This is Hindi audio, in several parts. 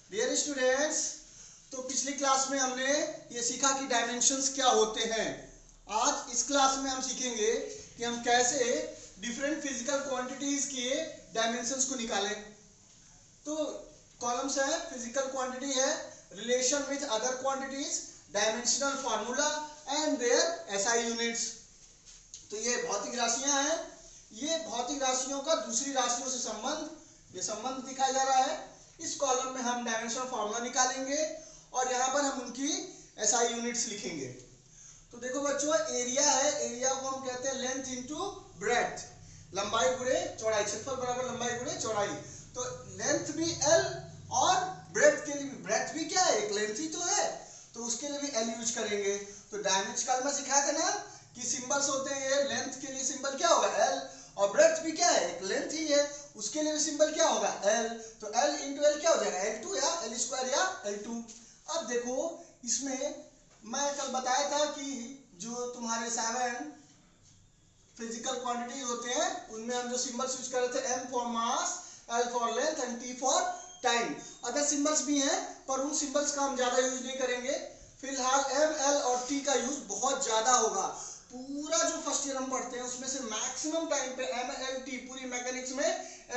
डियर स्टूडेंट्स, तो पिछली क्लास में हमने ये सीखा कि डायमेंशंस क्या होते हैं। आज इस क्लास में हम सीखेंगे कि हम कैसे डिफरेंट फिजिकल क्वांटिटीज के डायमेंशंस को निकालें। तो कॉलम्स है, फिजिकल क्वांटिटी है, relation with other quantities, dimensional formula and their SI units. तो ये भौतिक राशियां हैं। ये भौतिक राशियों का दूसरी राशियों से संबंध, ये संबंध दिखाया जा रहा है। इस कॉलम में हम डायमेंशनल फार्मूला निकालेंगे और यहाँ पर हम उनकी एसआई यूनिट्स लिखेंगे। तो देखो बच्चों, एरिया है, एरिया को हम कहते हैं लेंथ इनटू ब्रेड्थ, लंबाई गुणे चौड़ाई, क्षेत्रफल बराबर लंबाई गुणे चौड़ाई। तो लेंथ भी एल और ब्रेड्थ के लिए भी, ब्रेड्थ भी क्या है, एक लेंथ ही तो है, तो उसके लिए भी एल यूज करेंगे। तो डायमेंशन कल में सिखाया था ना कि सिंबल्स होते हैं, लेंथ के लिए सिंबल क्या होगा एल, और ब्रेड्थ भी क्या है, एक लेंथ ही है, उसके लिए सिंबल क्या होगा एल। तो एल इंटू एल क्या हो जाएगा, L2 या एल स्क्वायर या L2। अब देखो इसमें मैं कल बताया था कि जो तुम्हारे 7 फिजिकल क्वांटिटीज होते हैं उनमें हम जो सिंबल्स यूज कर रहे थे, M for mass, L for length and T for time. Other symbols भी हैं पर उन सिंबल्स का हम ज्यादा यूज नहीं करेंगे। फिलहाल M, L और T का यूज बहुत ज्यादा होगा। पूरा जो फर्स्ट ईयर हम पढ़ते हैं उसमें से मैक्सिमम टाइम पे MLT, पूरी मैकेनिक्स में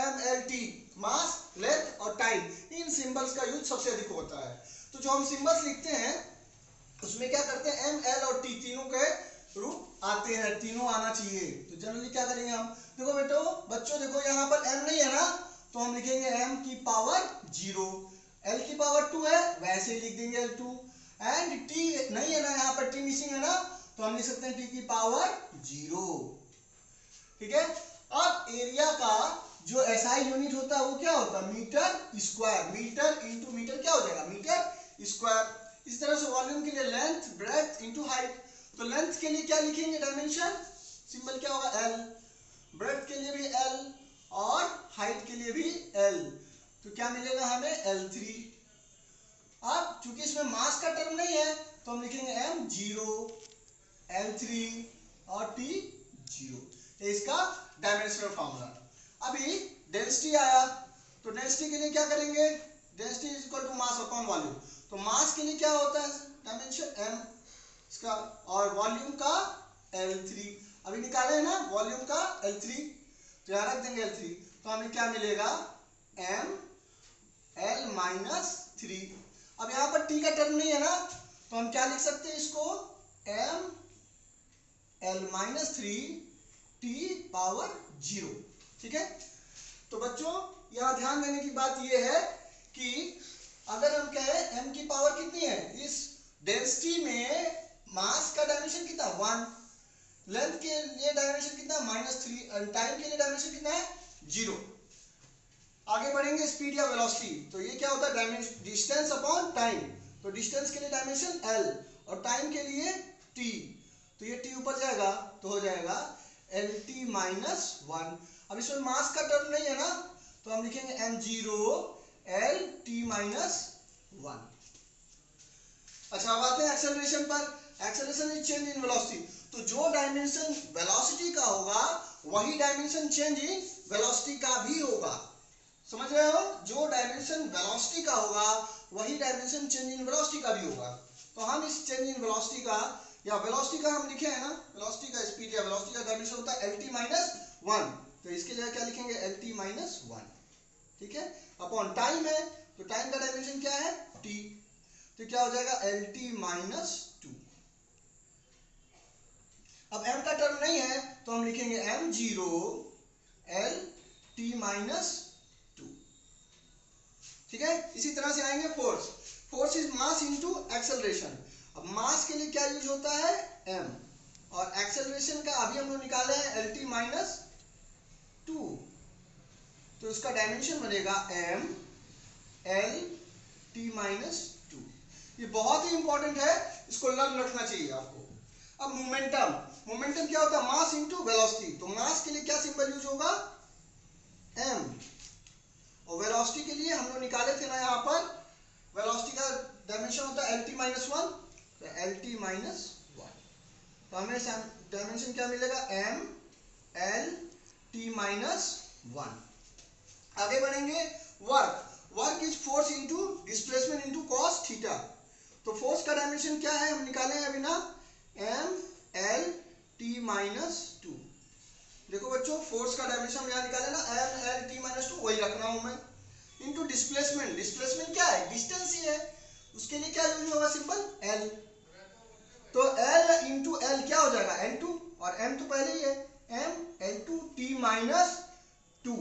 MLT, मास, लेंथ और टाइम, इन सिंबल्स का यूज सबसे अधिक होता है। तो जो हम सिंबल्स लिखते हैं उसमें क्या करते हैं, M, L और T तीनों के रूप आते हैं, तीनों आना चाहिए। तो जनरली क्या करेंगे हम, देखो बेटो बच्चों, देखो यहाँ पर M नहीं है ना, तो हम लिखेंगे M की पावर 0, L की पावर 2 है, वैसे ही लिख देंगे L2, एंड T नहीं है ना, यहाँ पर T मिसिंग है ना, तो हम लिख सकते हैं T की पावर 0। ठीक है। अब एरिया का जो एसआई यूनिट होता है वो क्या होता है, metre square, metre into metre क्या हो जाएगा, मीटर स्क्वायर। इस तरह से वॉल्यूम के लिए लेंथ, ब्रेड्थ इंटू हाइट। तो लेंथ के लिए क्या लिखेंगे, डायमेंशन सिंबल क्या होगा एल, ब्रेड्थ के लिए भी एल और हाइट के लिए भी एल। तो क्या मिलेगा हमें L3। अब चूंकि इसमें मास का टर्म नहीं है तो हम लिखेंगे M0, L3 और T0। इसका डायमेंशनल फार्मूला। अभी डेंसिटी आया, तो डेंसिटी के लिए क्या करेंगे, density is equal to mass upon volume. तो मास के लिए क्या होता है, डायमेंशन M इसका, और वॉल्यूम का L3। अभी निकाले है ना वॉल्यूम का L3, तो यहाँ रख देंगे L3। तो हमें क्या मिलेगा, M L माइनस 3। अब यहाँ पर T का टर्म नहीं है ना, तो हम क्या लिख सकते हैं इसको, M L minus 3 T power 0। ठीक है। तो बच्चों यहाँ ध्यान देने की बात यह है कि अगर हम कहें M की पावर कितनी है, इस डेंसिटी में मास का डायमेंशन कितना 1, लेंथ के लिए डायमेंशन कितना -3, टाइम के लिए डायमेंशन कितना है 0। आगे बढ़ेंगे स्पीड या वेलोसिटी, तो ये क्या होता है, डायमेंशन डिस्टेंस अपॉन टाइम। तो डिस्टेंस के लिए डायमेंशन L और टाइम के लिए T। तो ये T ऊपर जाएगा तो हो जाएगा LT माइनस 1। अब इसमें मास का टर्म नहीं है ना, तो हम लिखेंगे M0 LT माइनस 1। अच्छा अब आते हैं एक्सेलरेशन पर। Acceleration is change in velocity. तो जो डायमेंशन वेलोसिटी का होगा वही डायमेंशन चेंज इन वेलोसिटी का भी होगा। समझ रहे हो, जो डायमेंशन वेलोसिटी का होगा वही डायमेंशन चेंज इन वेलोसिटी का भी होगा। तो हम इस चेंज इन वेलोसिटी का, या वेलोसिटी का हम लिखे हैं ना, वेलोसिटी का स्पीड या वेलोसिटी का डायमेंशन होता है LT माइनस 1, तो इसके जगह क्या लिखेंगे LT माइनस 1। ठीक है। अपॉन टाइम है, तो टाइम का डायमेंशन क्या है T, तो क्या हो जाएगा LT माइनस 2। अब M का टर्म नहीं है तो हम लिखेंगे M0 LT माइनस 2। ठीक है। इसी तरह से आएंगे force. Force is mass into acceleration. अब मास के लिए क्या यूज होता है M, और एक्सेलरेशन का अभी हम लोग निकाले हैं LT माइनस 2, तो इसका डायमेंशन बनेगा M LT माइनस 2। ये बहुत ही इंपॉर्टेंट है, इसको लर्न रखना चाहिए आपको। अब मोमेंटम, मोमेंटम क्या होता है, मास इनटू वेलोसिटी। तो मास के लिए क्या सिंबल यूज होगा M, और वेलोसिटी के लिए हम लोग निकाले थे ना, यहाँ पर वेलोसिटी का डायमेंशन होता है LT माइनस 1, तो LT माइनस 1। तो हमें डायमेंशन क्या मिलेगा, M LT माइनस 1। आगे बढ़ेंगे work. Work is force into displacement into cos theta. तो फोर्स का डायमेंशन क्या है हम निकाले हैं अभी ना, M L T minus two. देखो बच्चों फोर्स का डायमेंशन यहाँ निकाले ना, M L T minus two, वही रख रहा हूं मैं, इंटू डिस्प्लेसमेंट। डिस्प्लेसमेंट क्या है, डिस्टेंस ही है, उसके लिए क्या यूज होगा, सिंपल एल। तो एल इंटू एल क्या हो जाएगा, एल टू, और एम तो पहले ही है, M L two T minus two.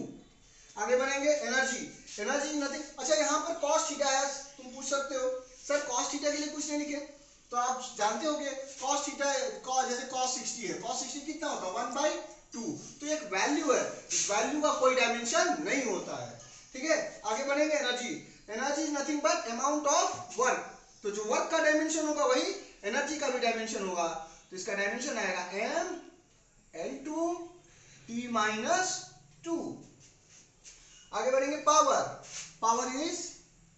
आगे बढ़ेंगे, एनर्जी, एनर्जी नथिंग। अच्छा यहाँ पर कॉस थीटा है, तुम पूछ सकते हो सर कॉस थीटा के लिए कुछ नहीं लिखे, तो आप जानते होंगे कॉस थीटा, जैसे कॉस 60 है, कॉस 60 कितना होता है 1/2, तो एक वैल्यू है, इस वैल्यू का कोई डायमेंशन नहीं होता है, ठीक है। आगे बढ़ेंगे, energy, energy is nothing but amount of work. तो जो वर्क का डायमेंशन होगा वही एनर्जी का भी डायमेंशन होगा, तो इसका डायमेंशन आएगा M L two T minus two. आगे बढ़ेंगे, power, power is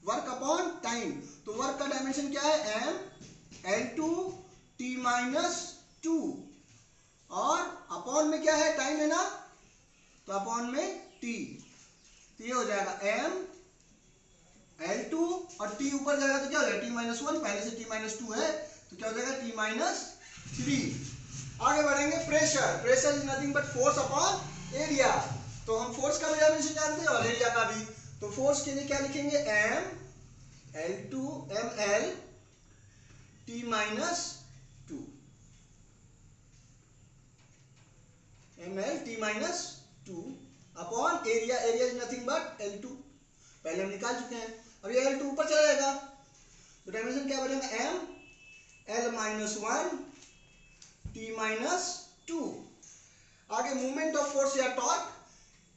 work upon time. तो वर्क का डायमेंशन क्या है, M L two T minus two, और अपॉन में क्या है, टाइम है ना, तो अपॉन में टी, तो ये हो जाएगा एम एल टू, और टी ऊपर जाएगा तो क्या हो जाएगा, टी माइनस वन, पहले से टी माइनस टू है तो क्या हो जाएगा, टी माइनस थ्री। आगे बढ़ेंगे, pressure, pressure is nothing but force upon area. तो हम फोर्स का भी डायमेंशन जानते हैं और एरिया का भी, तो फोर्स के लिए क्या लिखेंगे, M L two M L T minus two, M L T minus two upon area, area is nothing but L two, पहले हम निकाल चुके हैं, अब ये एल टू ऊपर चला जाएगा, तो डायमेंशन क्या बनेगा, M L minus one T minus two. आगे मूवमेंट ऑफ फोर्स या टॉर्क,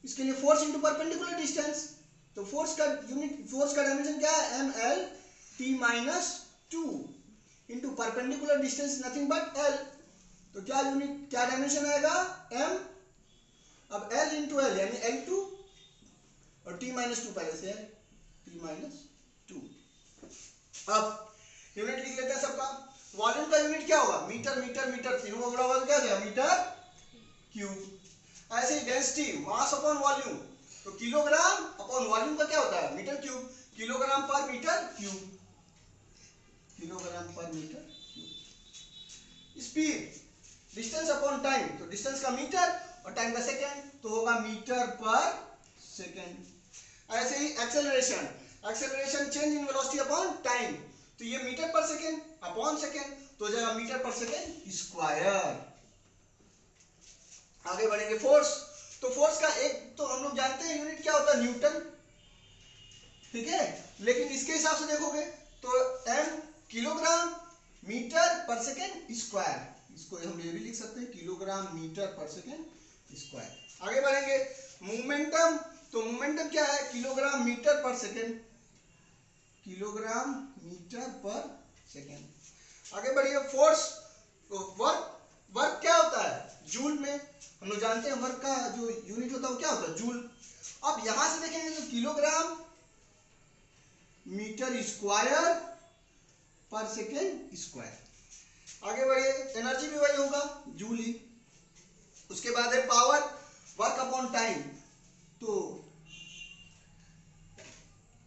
इसके लिए फोर्स इंटू परपेंडिकुलर डिस्टेंस, तो फोर्स का यूनिट, फोर्स का डायमेंशन क्या है, M L T minus two into perpendicular distance nothing but L, तो क्या यूनिट, क्या डायमेंशन आएगा, एम, अब एल इंटू एल यानी एल टू, और टी माइनस टू पहले से है, टी माइनस टू। अब यूनिट लिख लेते हैं सबका। वॉल्यूम का यूनिट क्या होगा, मीटर, मीटर, मीटर, तीनों का बड़ा होगा क्या हो जाएगा, मीटर क्यूब। ऐसे ही डेंसिटी, मास अपॉन वॉल्यूम, तो किलोग्राम अपॉन वॉल्यूम का क्या होता है, मीटर क्यूब, किलोग्राम पर मीटर क्यूब, किलोग्राम पर metre cube. Speed, distance upon time, तो डिस्टेंस का मीटर और टाइम का सेकेंड, तो होगा मीटर पर सेकेंड। ऐसे ही acceleration, acceleration change in velocity upon time, तो ये मीटर पर सेकेंड अपॉन सेकेंड, तो हो जाएगा मीटर पर सेकेंड स्क्वायर। आगे बढ़ेंगे, फोर्स, तो फोर्स का एक तो हम लोग जानते हैं यूनिट क्या होता है, न्यूटन, ठीक है, लेकिन इसके हिसाब से देखोगे तो एम किलोग्राम मीटर पर सेकेंड स्क्वायर, इसको हम ये भी लिख सकते हैं किलोग्राम मीटर पर सेकेंड स्क्वायर। आगे बढ़ेंगे, मोमेंटम, तो मोमेंटम क्या है, किलोग्राम मीटर पर सेकेंड, किलोग्राम मीटर पर सेकेंड। आगे बढ़िए, फोर्स, तो वर्क, वर्क क्या होता है, जूल में, हम लोग जानते हैं वर्क का जो यूनिट होता है वो क्या होता है, जूल। अब यहां से देखेंगे तो किलोग्राम मीटर स्क्वायर पर सेकेंड स्क्वायर। आगे बढ़िए, एनर्जी भी वही होगा, जूल ही। उसके बाद है पावर, वर्क अपॉन टाइम, तो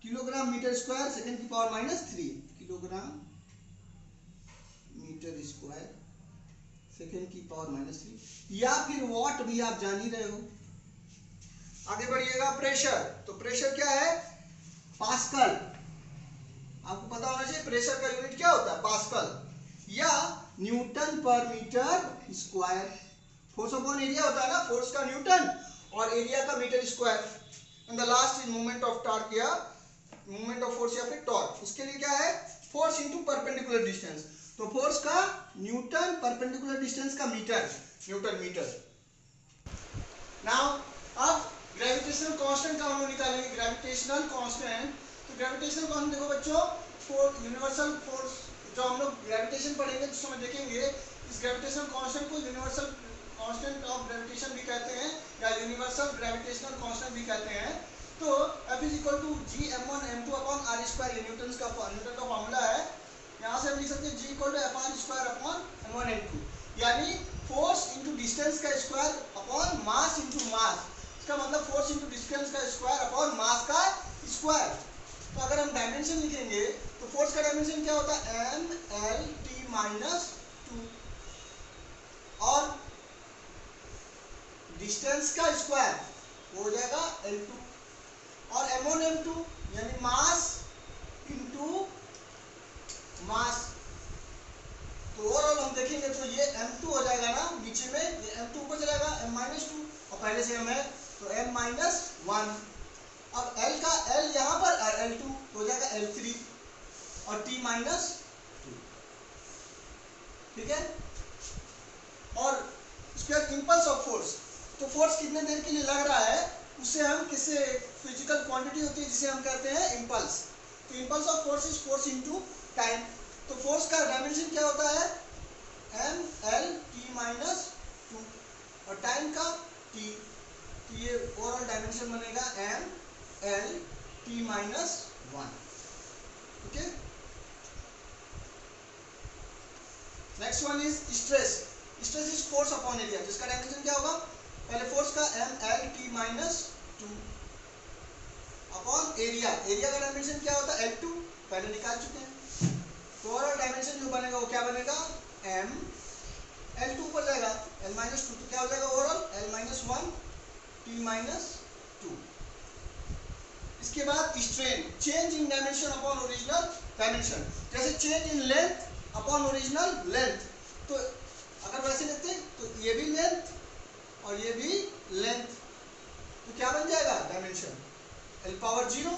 किलोग्राम मीटर स्क्वायर सेकेंड की power -3, kilogram metre square second की पावर -3, या फिर वॉट भी आप जान ही रहे हो। आगे बढ़िएगा, प्रेशर, तो प्रेशर क्या है, पास्कल, आपको पता होना चाहिए प्रेशर का यूनिट क्या होता है, पास्कल, या न्यूटन पर metre square. Force upon area होता है ना, फोर्स का न्यूटन और एरिया का metre square. And the last is movement of torque या मूवमेंट ऑफ फोर्स या फिर टॉर्क, उसके लिए क्या है, फोर्स इनटू परपेंडिकुलर डिस्टेंस, तो फोर्स का न्यूटन, परपेंडिकुलर डिस्टेंस का मीटर, न्यूटन मीटर। नाउ अब ग्रेविटेशनल कांस्टेंट का हम लोग निकालेंगे, ग्रेविटेशनल कांस्टेंट। तो ग्रेविटेशनल कांस्टेंट देखो बच्चों, यूनिवर्सल फोर्स, जो हम लोग ग्रेविटेशन पढ़ेंगे तो उसमें देखेंगे, इस ग्रेविटेशनल कांस्टेंट को यूनिवर्सल कांस्टेंट ऑफ ग्रेविटेशन भी कहते हैं, या यूनिवर्सल ग्रेविटेशनल कांस्टेंट भी कहते हैं। तो F is equal to G m1 m2 upon r square, ये न्यूटन का फॉर्मूला है। यहाँ से हम लिख सकते हैं G equal to F R square upon m1 m2, यानी फोर्स इंटू डिस्टेंस का square upon mass into mass. इसका मतलब फोर्स इंटू डिस्टेंस का स्क्वायर अपॉन मास का स्क्वायर। तो अगर हम डायमेंशन लिखेंगे तो फोर्स का डायमेंशन क्या होता है, एम एल टी माइनस 2, और डिस्टेंस का स्क्वायर हो जाएगा L2, और M1 M2 यानी मास इनटू मास। तो ओवरऑल हम देखेंगे तो ये M2 हो जाएगा ना नीचे में, ये M2 ऊपर चलेगा M-2, और पहले से हम है तो M-1। अब L का L यहाँ पर और L2 हो जाएगा L3 और T-2, ठीक है। और उसके बाद इंपल्स ऑफ फोर्स, तो फोर्स कितने देर के लिए लग रहा है उसे हम किससे, फिजिकल क्वांटिटी होती है जिसे हम कहते हैं इंपल्स। तो impulse of force is force into time. तो फोर्स का डायमेंशन क्या होता है, एम एल टी माइनस 2, और टाइम का टी, तो ये ओवरऑल डायमेंशन बनेगा M L T minus 1, okay. Next one is stress. Stress is force upon area, जिसका डायमेंशन क्या होगा, पहले फोर्स का M L T minus 2 upon area. Area का डायमेंशन क्या होता है, L2, पहले निकाल चुके हैं। तो ओवरऑल डायमेंशन जो बनेगा वो क्या बनेगा, एम L2 ऊपर जाएगा L-2, तो क्या हो जाएगा ओवरऑल L-1 T-2। इसके बाद strain, change in dimension upon original dimension, जैसे change in length upon original length. तो अगर वैसे लेते हैं तो ये भी लेंथ और ये भी लेंथ, तो क्या बन जाएगा डायमेंशन L⁻�0।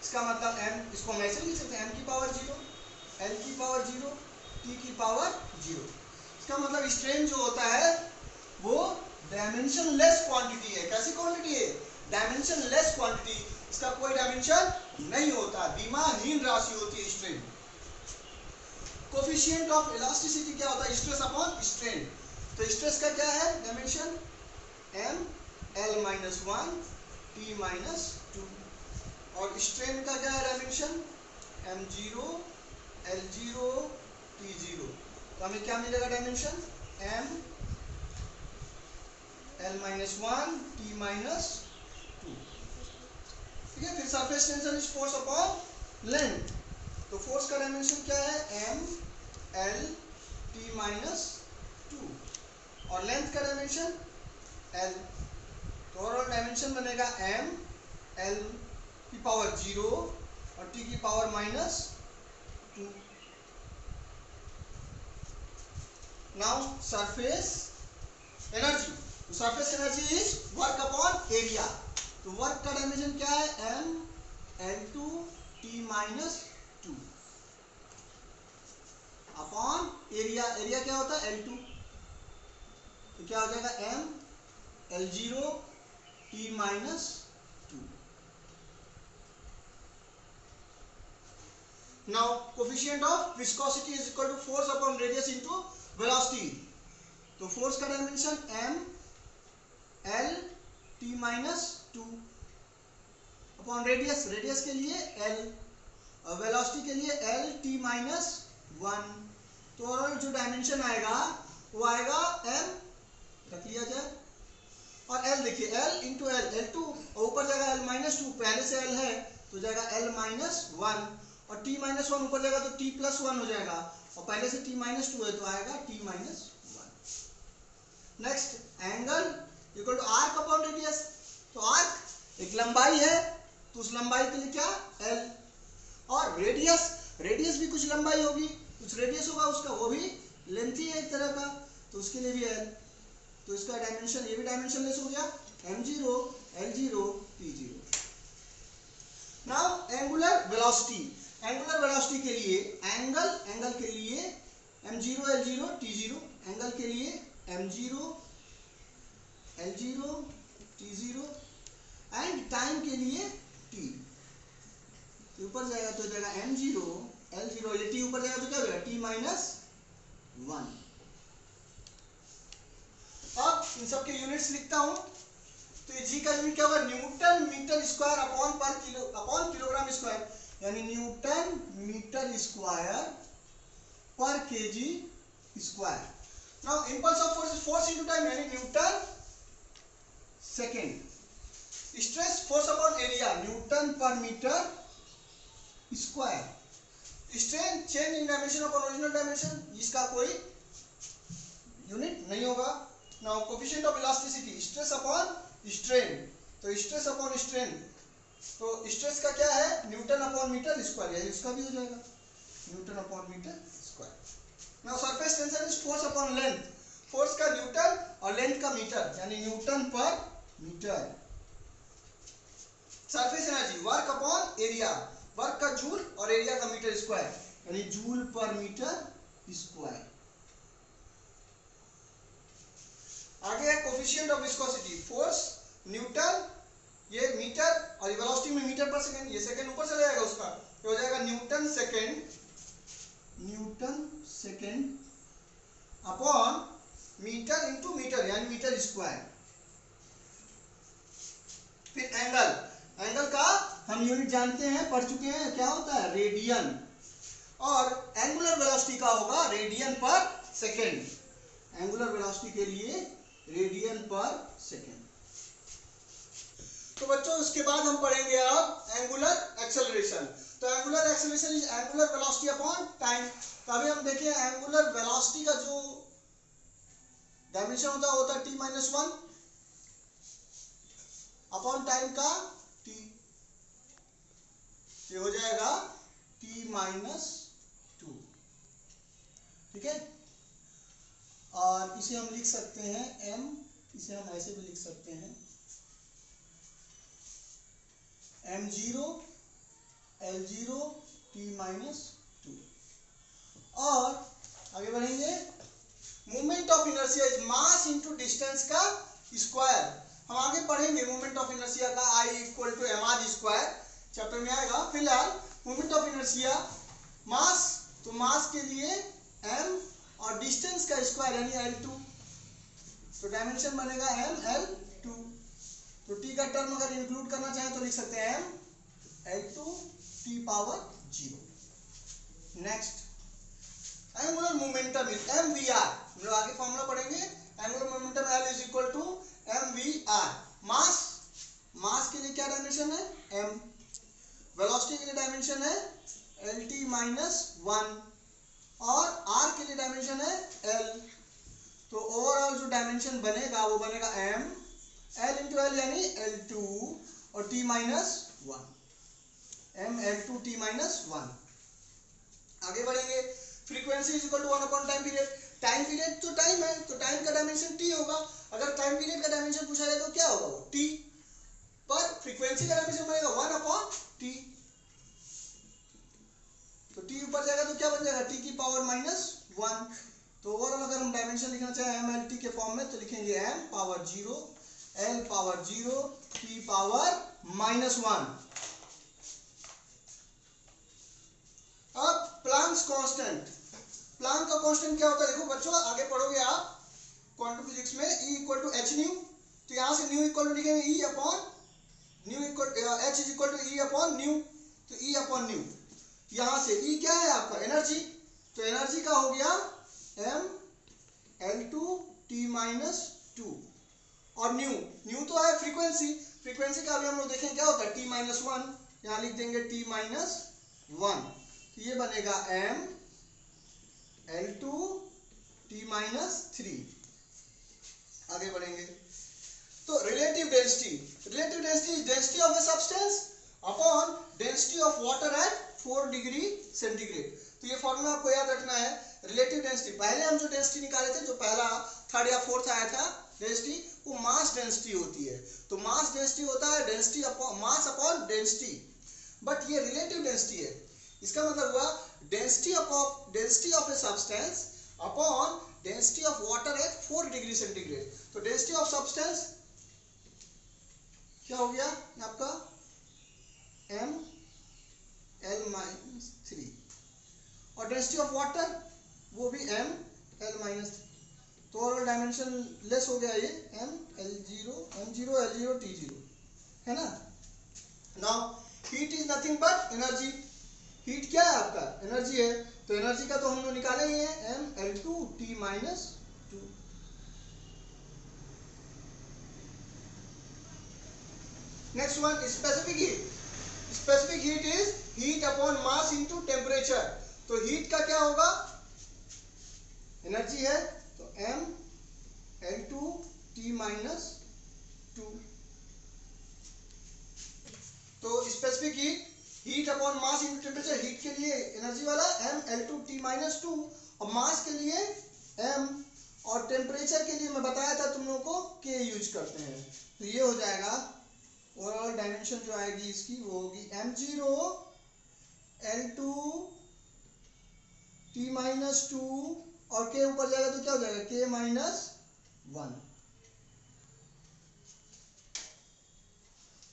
इसका मतलब m, इसको हम ऐसे लिख सकते हैं m⁻�0, L⁻�0, T⁻�0। इसका मतलब स्ट्रेन जो होता है वो डायमेंशन लेस क्वांटिटी है। कैसी क्वांटिटी है, डायमेंशन लेस क्वांटिटी, इसका कोई डायमेंशन नहीं होता, दिमाहीन राशि होती है स्ट्रेन। कोफिशिएंट ऑफ इलास्टिसिटी क्या होता है, स्ट्रेस अपॉन स्ट्रेन। तो स्ट्रेस का क्या है डायमेंशन, m L-1 T-2, और स्ट्रेन का क्या है डायमेंशन, m0 L0 T0। तो हमें क्या मिलेगा डायमेंशन, m L-1 T-2, ठीक है। फिर surface tension is force upon length. तो फोर्स का डायमेंशन क्या है, m L T-2, और लेंथ का डायमेंशन L। तो ओवरऑल डायमेंशन बनेगा m L⁻�0 और T⁻⁻2। नाउ सरफेस एनर्जी, तो surface energy is work upon area. तो वर्क का डायमेंशन क्या है, m L2 T-2 upon area. Area क्या होता है L2, तो क्या हो जाएगा m L0 T-2। Now coefficient of viscosity is equal to force upon radius into velocity। तो फोर्स का dimension m L T-2 upon radius, radius के लिए L, और वेलोसिटी के लिए L T-1। तो ओवरऑल जो डायमेंशन आएगा वो आएगा m, रख लिया जाए, और L देखिए L इंटू L, L2 और ऊपर जाएगा L-2, पहले से L है तो जाएगा L-1, और T-1 ऊपर जाएगा तो T+1 हो जाएगा, और पहले से T-2 है तो आएगा T-1। Next angle equal to arc upon radius. तो आर्क एक लंबाई है तो उस लंबाई के लिए क्या L, और रेडियस, रेडियस भी कुछ लंबाई होगी, कुछ रेडियस होगा उसका, वो भी लेंथ ही है एक तरह का, तो उसके लिए भी L। तो इसका डायमेंशन, ये भी डायमेंशन लेस हो गया, m0 L0 T0। Now angular velocity, angular velocity के लिए एंगल, एंगल के लिए m0 L0 T0, एंगल के लिए m0 L0 T0, and time के लिए t। ऊपर जाएगा तो जाएगा m0 L0, ये t ऊपर जाएगा तो क्या हो जाएगा T-1। अब इन सब के यूनिट्स लिखता हूं। तो ये जी का यूनिट क्या होगा, newton metre square upon kilogram square, यानी न्यूटन मीटर स्क्वायर पर KG square. Now impulse of force is force into time, यानी newton second. Stress force upon area, newton पर metre square. Strain change in dimension upon original dimension, इसका कोई यूनिट नहीं होगा। Now coefficient of elasticity stress upon strain, तो स्ट्रेस अपॉन स्ट्रेन, तो स्ट्रेस का क्या है न्यूटन अपॉन मीटर स्क्वायर, यानी उसका भी हो जाएगा newton upon metre square. Now surface tension is force upon length, force का न्यूटन और लेंथ का मीटर, यानी न्यूटन पर metre. Surface energy work upon area, work का जूल और एरिया का मीटर स्क्वायर, यानी जूल पर मीटर स्क्वायर। आगे है coefficient of viscosity, force newton, ये मीटर और ये वेलोसिटी में मीटर पर सेकंड, ये सेकंड ऊपर चला जाएगा उसका, ये हो जाएगा newton second upon metre into metre, यानी मीटर स्क्वायर। फिर एंगल, एंगल का हम यूनिट जानते हैं, पढ़ चुके हैं, क्या होता है रेडियन, और एंगुलर वेलोसिटी का होगा रेडियन पर सेकंड, एंगुलर वेलोसिटी के लिए रेडियन पर सेकंड। तो बच्चों उसके बाद हम पढ़ेंगे अब एंगुलर एक्सेलरेशन। तो angular acceleration is angular velocity upon time. तो अभी हम देखें एंगुलर वेलोसिटी का जो डायमेंशन होता है t-1 अपॉन टाइम का t, ये हो जाएगा t-2, ठीक है। और इसे हम लिख सकते हैं m, इसे हम ऐसे भी लिख सकते हैं m0 L0 t-2। और आगे बढ़ेंगे, movement of inertia is mass into distance का स्क्वायर। हम आगे पढ़ेंगे मूवमेंट ऑफ इनर्शिया का I = mr स्क्वायर, चैप्टर में आएगा। फिलहाल मूवमेंट ऑफ इनर्शिया मास, तो मास के लिए m और डिस्टेंस का स्क्वायर यानी L2, तो डायमेंशन बनेगा mL2। तो t का टर्म अगर इंक्लूड करना चाहें तो लिख सकते हैं mL2 t⁻0। Next angular momentum is mvr, हम लोग आगे फॉर्मूला पढ़ेंगे। Angular momentum L = mvr। मास, मास के लिए क्या डायमेंशन है m, वेलोसिटी के लिए डायमेंशन है Lt-1 और r के लिए डायमेंशन है L। तो ओवरऑल जो डायमेंशन बनेगा वो बनेगा m, L × L यानी L2 और t-1, mL2 t-1। आगे बढ़ेंगे, frequency is equal to 1 upon time period. Time period तो टाइम है, तो टाइम का डायमेंशन t होगा। अगर टाइम पीरियड का डायमेंशन पूछा जाए तो क्या होगा वो t, पर फ्रीक्वेंसी का डायमेंशन बनेगा 1 अपॉन t, तो t ऊपर जाएगा तो क्या बन जाएगा t⁻⁻1। तो ओवरऑल अगर हम डायमेंशन लिखना चाहें mLT के फॉर्म में तो लिखेंगे m⁻0 L⁻0 t⁻⁻1। अब प्लैंक्स कांस्टेंट, प्लैंक का कांस्टेंट क्या होता है देखो बच्चों, आगे पढ़ोगे आप क्वांटम फिजिक्स में E = hν, तो यहां से ν इक्वल लिखेंगे E upon nu h is equal to E upon nu, तो E अपॉन न्यू। यहां से E क्या है आपका एनर्जी, तो एनर्जी का हो गया mL2 t-2 और न्यू तो है फ्रीक्वेंसी, फ्रीक्वेंसी का भी हम लोग देखें क्या होता है t-1, यहां लिख देंगे t-1, तो ये बनेगा mL2 t-3। आगे बढ़ेंगे, तो relative density, relative density is density of a substance upon density of water at 4 degree centigrade. तो ये फॉर्मूला आपको याद रखना है, रिलेटिव डेंसिटी। पहले हम जो डेंसिटी निकाले थे, जो पहला थर्ड या फोर्थ आया था डेंसिटी, वो मास डेंसिटी होती है। तो मास डेंसिटी होता है density upon mass upon density, but ये रिलेटिव डेंसिटी है। इसका मतलब हुआ density of a substance upon density of water at 4 degree centigrade. तो डेंसिटी ऑफ सब्सटेंस क्या हो गया आपका mL-3 और डेंसिटी ऑफ वाटर वो भी mL-3। तो ओवरऑल डायमेंशन लेस हो गया, ये mL0 L0 T0 है ना। Now heat is nothing but energy, heat क्या है आपका एनर्जी है, तो एनर्जी का तो हम लोग निकाले ही है mL2 t-2। Next one specific heat, specific heat is heat upon mass into temperature. तो हीट का क्या होगा, एनर्जी है तो m L2 T माइनस 2। तो specific heat upon mass into temperature, heat के लिए एनर्जी वाला m L2 T माइनस 2 और मास के लिए m और टेम्परेचर के लिए मैं बताया था तुम लोगों को k यूज करते हैं। तो ये हो जाएगा ओवरऑल डायमेंशन जो आएगी इसकी वो होगी m0 L2 T माइनस 2 और k ऊपर जाएगा तो क्या हो जाएगा k माइनस 1।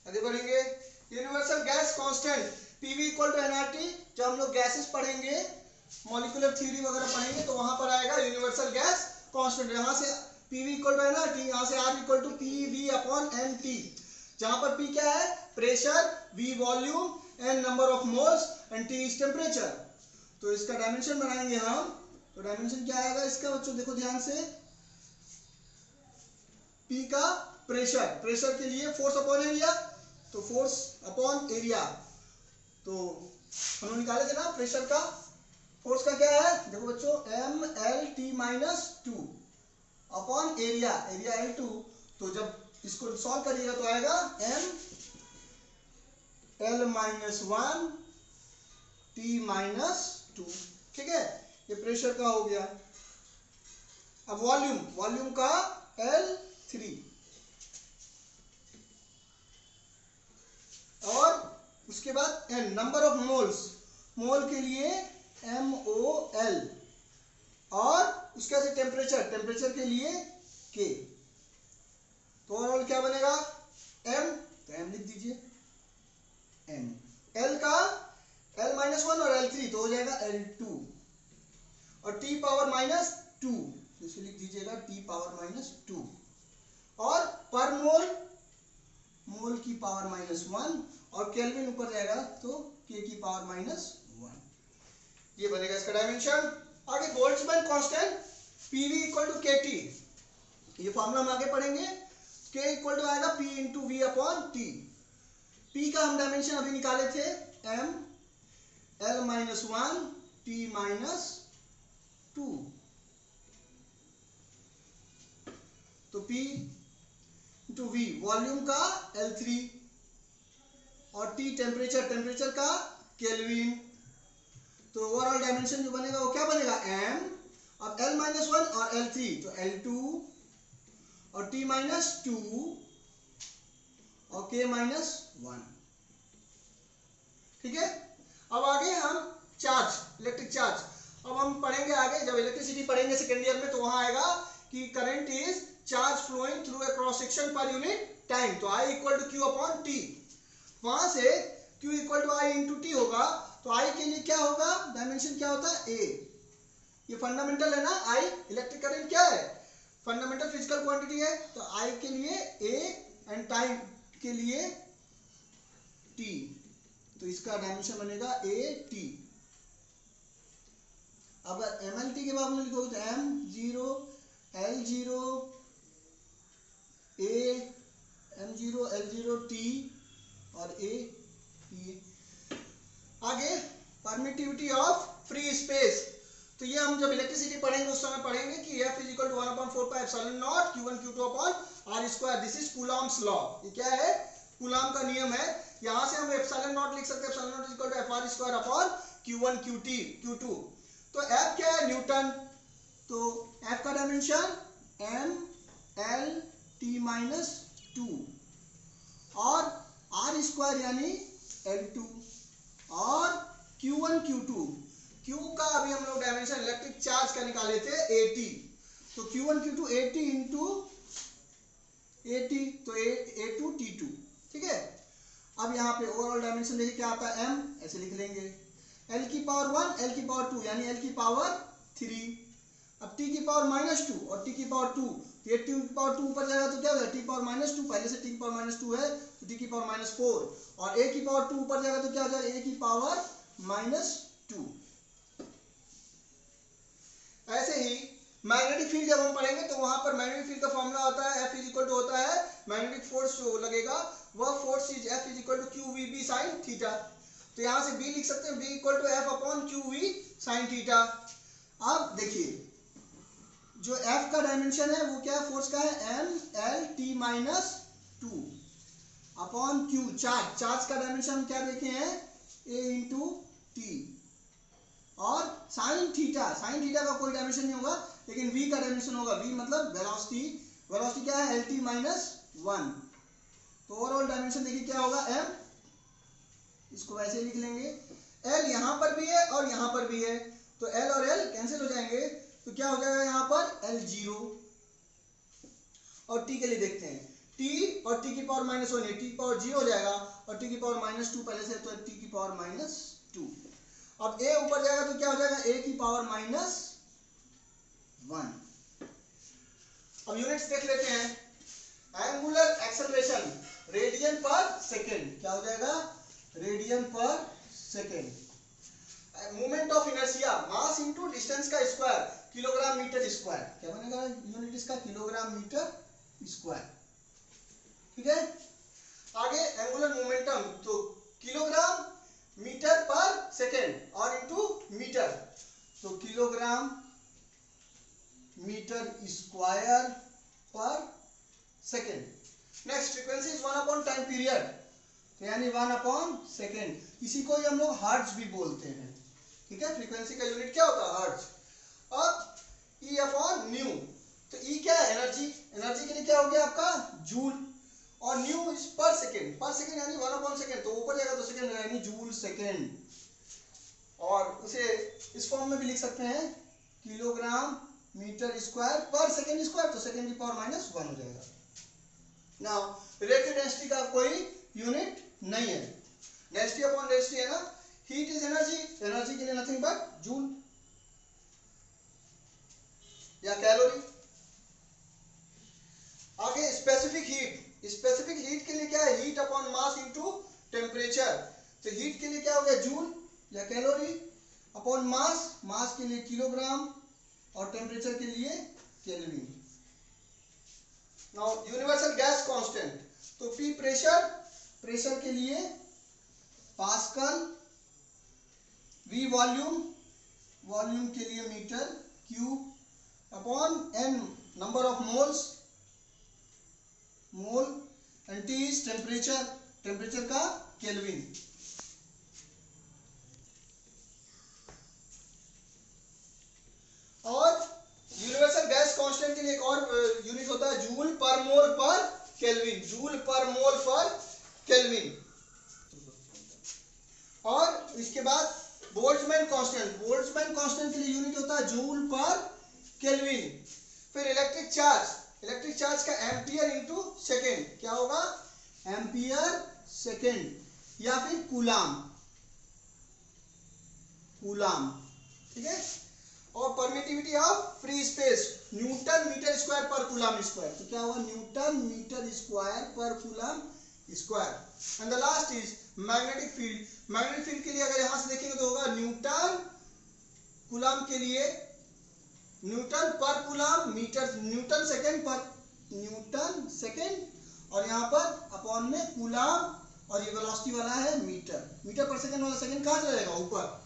आगे बढ़ेंगे। Universal gas constant PV equal to NRT. जब हम लोग गैसेस पढ़ेंगे, मॉलिक्यूलर थ्योरी वगैरह पढ़ेंगे तो वहां पर आएगा यूनिवर्सल गैस कांस्टेंट। यहां से पीवी इक्वल टू एनआरटी, यहां से R equal to PV upon NT, जहां पर पी क्या है pressure, V volume and number of moles and T is temperature. तो इसका डायमेंशन बनाएंगे हम। तो डायमेंशन क्या आएगा इसका बच्चों, देखो ध्यान से। पी का प्रेशर, प्रेशर के लिए फोर्स अपॉन एरिया, तो फोर्स अपॉन एरिया। तो हम लोग निकाले थे ना प्रेशर का, फोर्स का क्या है देखो बच्चों M L T minus 2 upon area, area L2। तो जब इसको सॉल्व करिएगा तो आएगा m L minus 1 T minus 2। ठीक है, ये प्रेशर का हो गया। अब वॉल्यूम, वॉल्यूम का L3 और उसके बाद n नंबर ऑफ मोल्स, मोल के लिए MOL और उसके बाद टेम्परेचर, टेम्परेचर के लिए K। तो ओवरऑल क्या बनेगा m, तो m लिख दीजिए m, l का l माइनस 1 और L3 तो हो जाएगा L2 और t पावर माइनस 2, तो इसे लिख दीजिएगा t पावर माइनस 2 और पर मोल, मोल की पावर माइनस 1 और केल्विन ऊपर जाएगा तो k की पावर माइनस 1। ये बनेगा इसका डायमेंशन। आगे Boltzmann constant PV equal to KT, ये फॉर्मूला हम आगे पढ़ेंगे। K इक्वल टू आएगा P into V upon T। P का हम डायमेंशन अभी निकाले थे M L minus 1 T minus 2। तो P इंटू V वॉल्यूम का L3 और T टेम्परेचर, टेम्परेचर का केल्विन। तो ओवरऑल डायमेंशन जो बनेगा वो क्या बनेगा m, अब L माइनस 1 और L3 तो L2 और T माइनस 2 और K माइनस 1। ठीक है, अब आगे हम चार्ज, इलेक्ट्रिक चार्ज। अब हम पढ़ेंगे आगे, जब इलेक्ट्रिसिटी पढ़ेंगे सेकेंड ईयर में तो वहां आएगा कि current is charge flowing through a cross section per unit time. तो I equal to Q upon T, वहां से Q equal to I into T होगा। तो I के लिए क्या होगा, डायमेंशन क्या होता है A। ये फंडामेंटल है ना, I इलेक्ट्रिक करंट क्या है फंडामेंटल फिजिकल क्वांटिटी है। तो I के लिए A एंड टाइम के लिए T, तो इसका डायमेंशन बनेगा AT। अब MLT के बाद में लिखोगे तो M0 L0 A M0 L0 T और A T। आगे परमिटिविटी ऑफ फ्री स्पेस। तो ये हम जब इलेक्ट्रिसिटी पढ़ेंगे उस समय पढ़ेंगे कि F is equal to 1/4 pi epsilon naught Q1 Q2 upon R square. This is Coulomb's law. ये क्या है, कूलॉम का नियम है। यहां से हम एप्सिलॉन नॉट लिख सकते हैं, epsilon naught is equal to FR square upon Q1 Q2। तो F क्या है, न्यूटन। तो F का dimension M L T minus 2 और R स्क्वायर यानी L2 और Q1 Q2, Q का अभी हम लोग डायमेंशन इलेक्ट्रिक चार्ज का निकाले थे AT। तो Q1 Q2 AT into AT, तो A2 T2। ठीक है, अब यहाँ पे ओवरऑल डायमेंशन देखिए क्या आता है M, ऐसे लिख लेंगे L की पावर 1 L की पावर 2 यानी L की पावर 3। अब T की पावर माइनस 2 और T की पावर 2, तो ये T की पावर 2 ऊपर जाएगा तो क्या होगा T पावर माइनस 2, पहले से T की पावर माइनस 2 है तो T की पावर माइनस 4 और A की पावर 2 ऊपर जाएगा तो क्या हो जाएगा A की पावर माइनस 2। ऐसे ही मैग्नेटिक फील्ड जब हम पढ़ेंगे तो वहां पर मैग्नेटिक फील्ड का फॉर्मूला होता है F इज इक्वल टू होता है मैग्नेटिक फोर्स जो लगेगा वह force is F is equal to Q V B sine theta. तो यहाँ से B लिख सकते हैं, B equal to F upon Q V sine theta. अब देखिए जो F का डायमेंशन है वो क्या है, फोर्स का है M L T minus two upon Q, charge का डायमेंशन हम क्या देखे हैं, A इंटू टी। और साइन थीटा का कोई डायमेंशन नहीं होगा, लेकिन V का डायमेंशन होगा, V मतलब वेलोसिटी क्या है, LT माइनस 1। तो ओवरऑल डायमेंशन देखिए क्या होगा, m, इसको वैसे लिख लेंगे, L यहाँ पर भी है और यहाँ पर भी है, तो L और L कैंसिल हो जाएंगे, तो क्या हो जाएगा यहाँ पर L0। और T के लिए देखते हैं, T और T की पावर माइनस 1 है, T की पावर 0 हो जाएगा, और T की पावर माइनस 2 पहले से, तो T की पावर माइनस 2। अब A ऊपर जाएगा तो क्या हो जाएगा, A की पावर माइनस 1। अब यूनिट्स देख लेते हैं, एंगुलर एक्सेलरेशन रेडियन पर सेकेंड, क्या हो जाएगा, रेडियन पर second. Moment of inertia mass into distance का स्क्वायर, किलोग्राम मीटर स्क्वायर, क्या बनेगा यूनिट इसका, किलोग्राम मीटर स्क्वायर। ठीक है, आगे एंगुलर मोमेंटम, तो किलोग्राम मीटर पर सेकेंड और इनटू मीटर, तो किलोग्राम मीटर स्क्वायर पर second. Next frequency is 1 upon time period, तो यानी 1 अपॉन सेकेंड, इसी को ही हम लोग हर्ट्ज भी बोलते हैं। ठीक है, फ्रीक्वेंसी का यूनिट क्या होता है, हर्ट्ज। अब E अपॉन न्यू, तो E क्या है, एनर्जी के लिए क्या हो गया आपका जूल, और न्यू इज पर सेकेंड यानी 1 अपॉन सेकेंड, तो ऊपर जाएगा तो सेकेंड यानी जूल सेकेंड। और उसे इस फॉर्म में भी लिख सकते हैं, किलोग्राम मीटर स्क्वायर पर सेकेंड स्क्वायर, तो सेकेंड की पावर माइनस 1 हो जाएगा। नाउ रिलेटिव डेंसिटी का कोई यूनिट नहीं है, डेंसिटी अपॉन डेंसिटी है ना, हीट इज एनर्जी के लिए नथिंग बट जूल या कैलोरी। आगे स्पेसिफिक हीट के लिए क्या है, heat upon mass into temperature, तो हीट के लिए क्या हो गया, जूल या कैलोरी, अपॉन मास के लिए किलोग्राम, और टेम्परेचर के लिए kelvin. Now universal gas constant, तो P प्रेशर के लिए पास्कल, V वॉल्यूम के लिए metre cube, upon N number of mole, and T is temperature का केल्विन। और यूनिवर्सल गैस कांस्टेंट के लिए एक और यूनिट होता है, जूल पर मोल पर केल्विन। और इसके बाद बोल्ट्जमैन कांस्टेंट के लिए यूनिट होता है जूल पर केल्विन। फिर इलेक्ट्रिक चार्ज का एम्पियर इंटू सेकेंड, क्या होगा, एम्पियर सेकेंड, या फिर कूलाम। ठीक है, और permittivity of free space, newton metre square per coulomb square, तो क्या होगा, newton metre square per coulomb square. And the last is magnetic field के लिए अगर यहां से देखेंगे तो होगा न्यूटन कूलम के लिए, न्यूटन पर कूलम मीटर, न्यूटन सेकेंड, और यहाँ पर अपॉन में कूलम, और ये वेलोसिटी वाला है मीटर पर सेकेंड वाला सेकेंड कहाँ चला जाएगा, ऊपर,